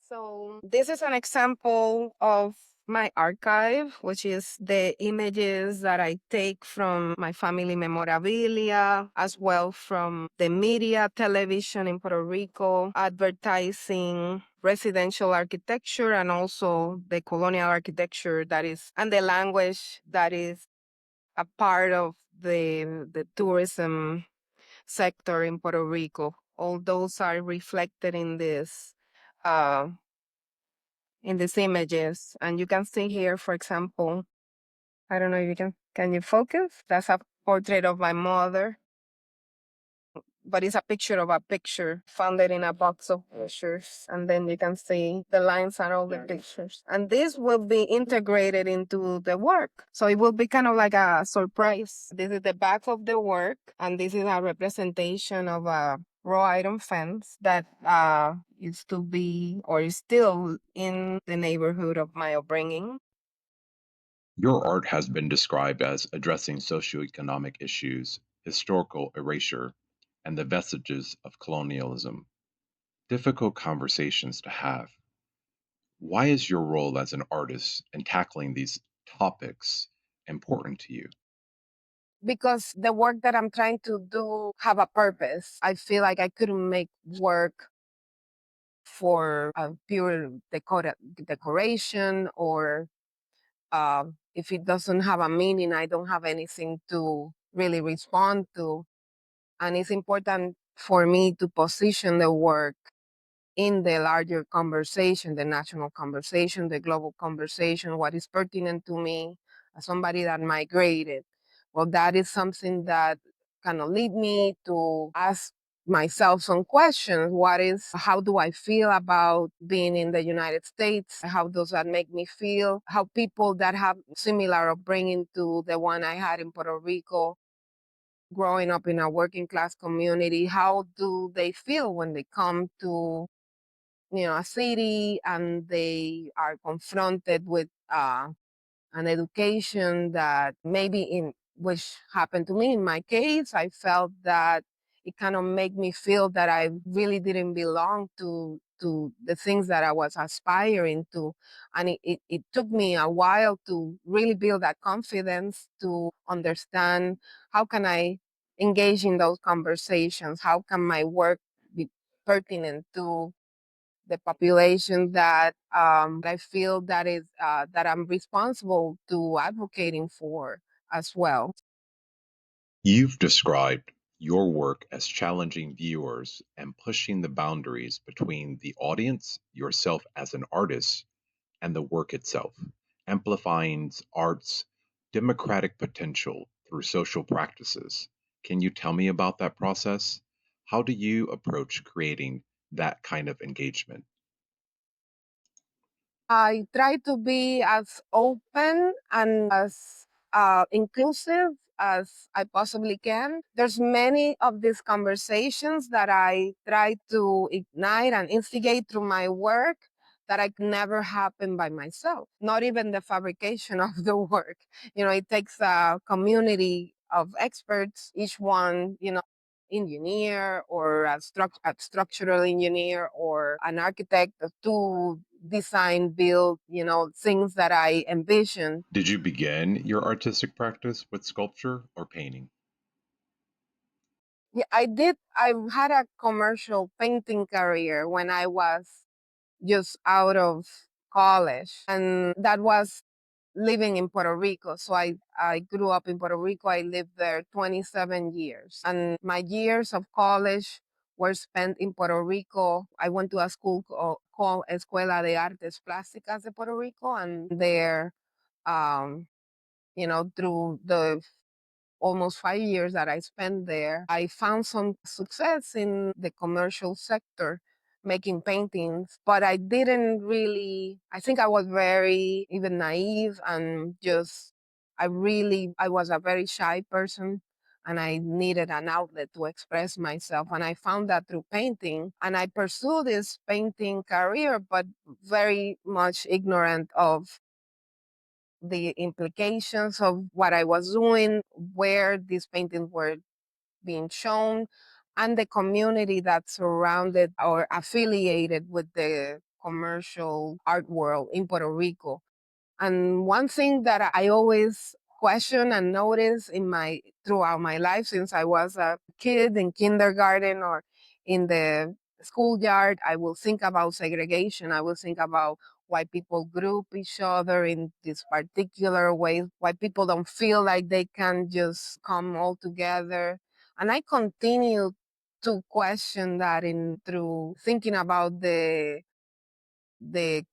So this is an example of my archive, which is the images that I take from my family memorabilia, as well from the media, television in Puerto Rico, advertising, residential architecture, and also the colonial architecture that is, and the language that is a part of the tourism sector in Puerto Rico. All those are reflected uh, in these images. And you can see here, for example, I don't know if can you focus? That's a portrait of my mother, but it's a picture of a picture found it in a box of pictures. And then you can see the lines are all the pictures. And this will be integrated into the work. So it will be kind of like a surprise. This is the back of the work, and this is a representation of a raw iron fence that used to be or is still in the neighborhood of my upbringing. Your art has been described as addressing socioeconomic issues, historical erasure, and the vestiges of colonialism. Difficult conversations to have. Why is your role as an artist in tackling these topics important to you? Because the work that I'm trying to do have a purpose. I feel like I couldn't make work for a pure decoration, or if it doesn't have a meaning, I don't have anything to really respond to. And it's important for me to position the work in the larger conversation, the national conversation, the global conversation, what is pertinent to me as somebody that migrated. Well, that is something that kind of lead me to ask myself some questions. How do I feel about being in the United States? How does that make me feel? How people that have similar upbringing to the one I had in Puerto Rico, growing up in a working class community, how do they feel when they come to a city and they are confronted with an education that maybe in which happened to me in my case, I felt that it kind of made me feel that I really didn't belong to the things that I was aspiring to. And it took me a while to really build that confidence, to understand how can I engage in those conversations, how can my work be pertinent to the population that I feel that I'm responsible to advocating for as well. You've described your work as challenging viewers and pushing the boundaries between the audience, yourself as an artist, and the work itself, amplifying art's democratic potential through social practices. Can you tell me about that process? How do you approach creating that kind of engagement? I try to be as open and as inclusive as I possibly can. There's many of these conversations that I try to ignite and instigate through my work that I could never happen by myself. Not even the fabrication of the work. It takes a community of experts, each one, engineer or a structural engineer or an architect to design, build, things that I envision. Did you begin your artistic practice with sculpture or painting? Yeah, I did. I had a commercial painting career when I was just out of college, and that was living in Puerto Rico. So I grew up in Puerto Rico. I lived there 27 years. And my years of college were spent in Puerto Rico. I went to a school called Escuela de Artes Plásticas de Puerto Rico. And there, um, through the almost 5 years that I spent there, I found some success in the commercial sector making paintings, but I didn't really, I think I was very even naive and I was a very shy person and I needed an outlet to express myself. And I found that through painting, and I pursued this painting career, but very much ignorant of the implications of what I was doing, where these paintings were being shown, and the community that surrounded or affiliated with the commercial art world in Puerto Rico. And one thing that I always question and notice throughout my life since I was a kid in kindergarten or in the schoolyard, I will think about segregation. I will think about why people group each other in this particular way, why people don't feel like they can just come all together. And I continue to question that in through thinking about the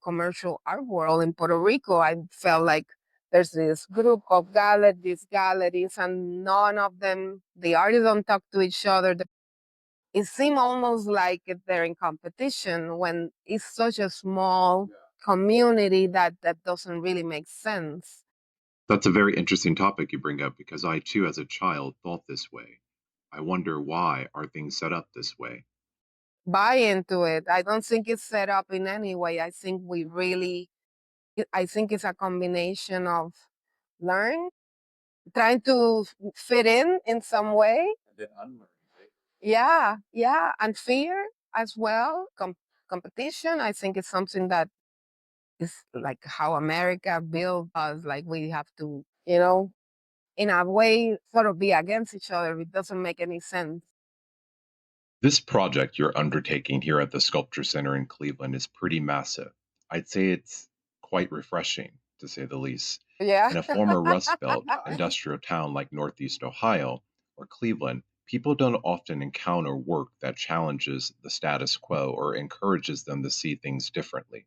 commercial art world in Puerto Rico. I felt like there's this group of these galleries, and none of them, the artists don't talk to each other. It seemed almost like they're in competition when it's such a small community that doesn't really make sense. That's a very interesting topic you bring up because I too, as a child, thought this way. I wonder why are things set up this way? Buy into it. I don't think it's set up in any way. I think it's a combination of learn trying to fit in some way. Yeah, yeah, and fear as well. Competition. I think it's something that is like how America built us. Like we have to, in a way, sort of be against each other. It doesn't make any sense. This project you're undertaking here at the Sculpture Center in Cleveland is pretty massive. I'd say it's quite refreshing, to say the least. Yeah. In a former Rust Belt industrial town like Northeast Ohio or Cleveland, people don't often encounter work that challenges the status quo or encourages them to see things differently.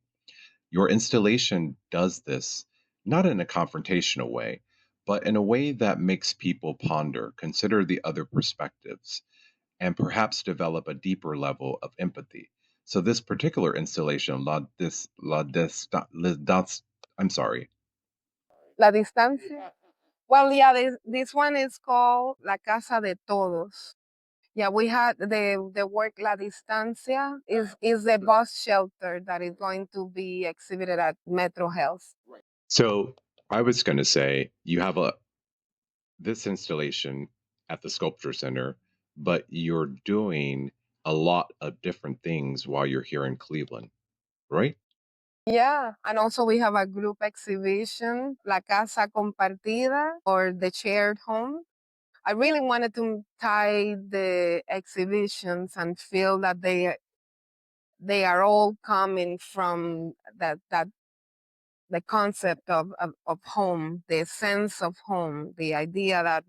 Your installation does this not in a confrontational way, but in a way that makes people ponder, consider the other perspectives, and perhaps develop a deeper level of empathy. So this particular installation, I'm sorry. La distancia. Well, yeah, this one is called La Casa de Todos. Yeah, we had the work La Distancia is the bus shelter that is going to be exhibited at Metro Health. So I was going to say you have a this installation at the Sculpture Center, but you're doing a lot of different things while you're here in Cleveland, right? Yeah, and also we have a group exhibition, La Casa Compartida, or the shared home. I really wanted to tie the exhibitions and feel that they are all coming from that the concept of home, the sense of home, the idea that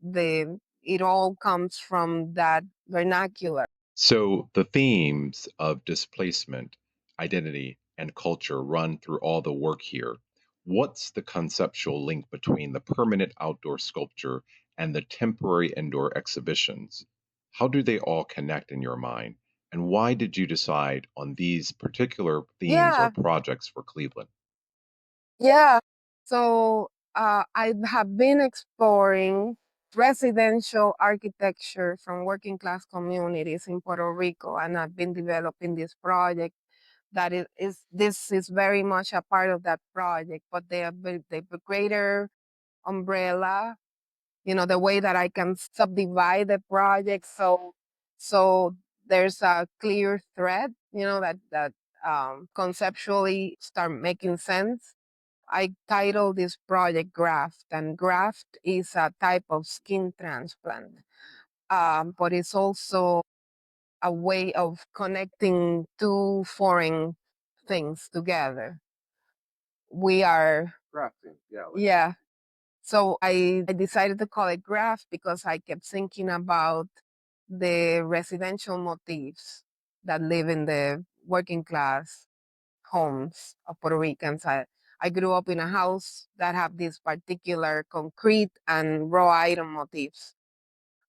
the it all comes from that vernacular. So the themes of displacement, identity, and culture run through all the work here. What's the conceptual link between the permanent outdoor sculpture and the temporary indoor exhibitions? How do they all connect in your mind? And why did you decide on these particular themes or Yeah, projects for Cleveland? yeah. So I have been exploring residential architecture from working class communities in Puerto Rico, and I've been developing this project that this is very much a part of that project, but the greater umbrella, the way that I can subdivide the project so there's a clear thread, that conceptually start making sense. I titled this project GRAFT, and GRAFT is a type of skin transplant, but it's also a way of connecting two foreign things together. We are grafting, yeah. So I decided to call it GRAFT because I kept thinking about the residential motifs that live in the working class homes of Puerto Ricans. I grew up in a house that have these particular concrete and raw item motifs.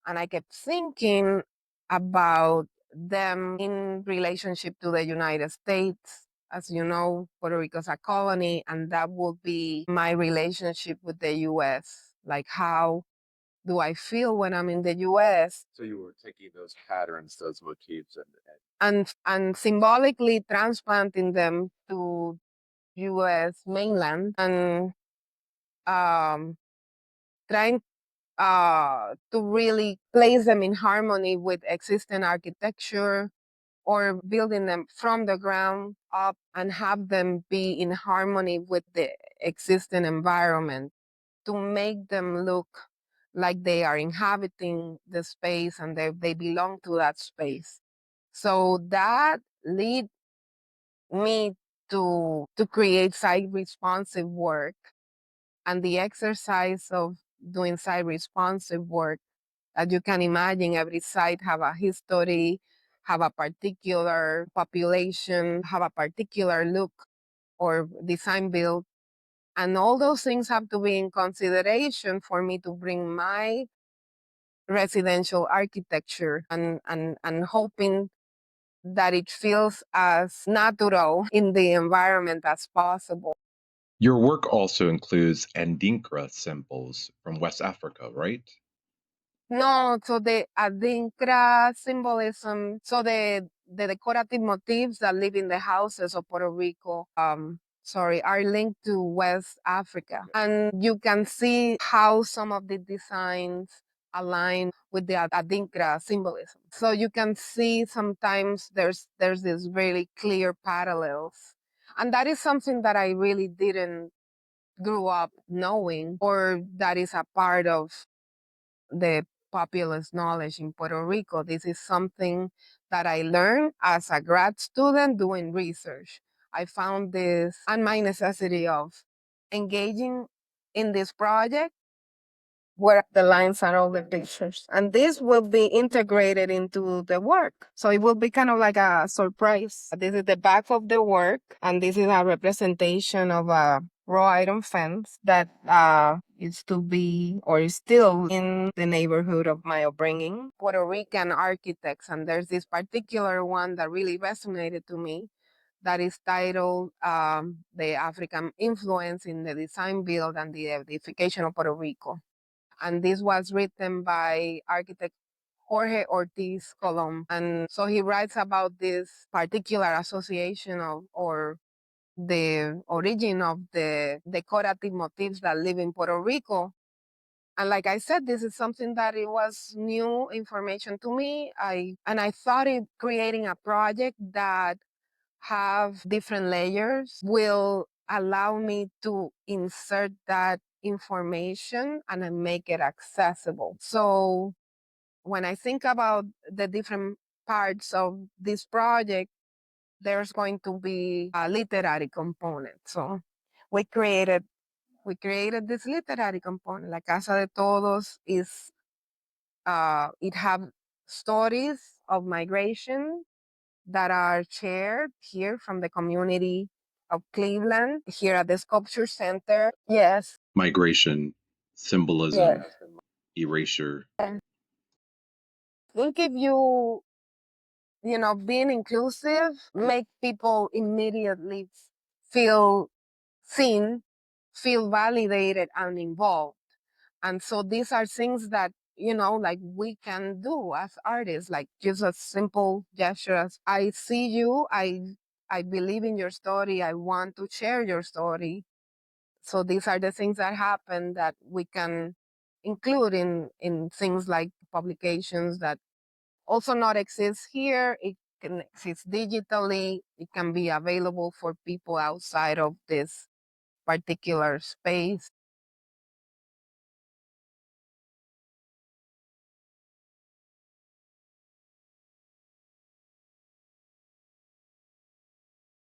And I kept thinking about them in relationship to the United States. As you know, Puerto Rico's a colony, and that would be my relationship with the US. Like, how do I feel when I'm in the US? So you were taking those patterns, those motifs, And symbolically transplanting them to US mainland and um, trying to really place them in harmony with existing architecture or building them from the ground up and have them be in harmony with the existing environment to make them look like they are inhabiting the space and they belong to that space. So that lead me to create site responsive work, and the exercise of doing site responsive work, as you can imagine, every site have a history, have a particular population, have a particular look or design build, and all those things have to be in consideration for me to bring my residential architecture, and hoping that it feels as natural in the environment as possible. Your work also includes Adinkra symbols from West Africa, right? No, so the Adinkra symbolism, so the decorative motifs that live in the houses of Puerto Rico, are linked to West Africa. And you can see how some of the designs align with the Adinkra symbolism. So you can see sometimes there's this really clear parallels. And that is something that I really didn't grow up knowing, or that is a part of the populous knowledge in Puerto Rico. This is something that I learned as a grad student doing research. I found this and my necessity of engaging in this project where the lines are all the pictures. And this will be integrated into the work. So it will be kind of like a surprise. This is the back of the work, and this is a representation of a raw iron fence that is to be or is still in the neighborhood of my upbringing. Puerto Rican architects, and there's this particular one that really resonated to me that is titled The African Influence in the Design Build and the Edification of Puerto Rico. And this was written by architect Jorge Ortiz Colom. And so he writes about this particular association of, or the origin of the decorative motifs that live in Puerto Rico. And like I said, this is something that it was new information to me. I thought it creating a project that have different layers will allow me to insert that information and then make it accessible. So when I think about the different parts of this project, there's going to be a literary component. So we created this literary component. La Casa de Todos is it have stories of migration that are shared here from the community of Cleveland, here at the Sculpture Center. Yes. Migration, symbolism, Yes. erasure. I think if being inclusive, make people immediately feel seen, feel validated and involved. And so these are things that, like we can do as artists, like just a simple gesture as I see you, I believe in your story, I want to share your story. So these are the things that happen that we can include in things like publications that also not exist here. It can exist digitally. It can be available for people outside of this particular space.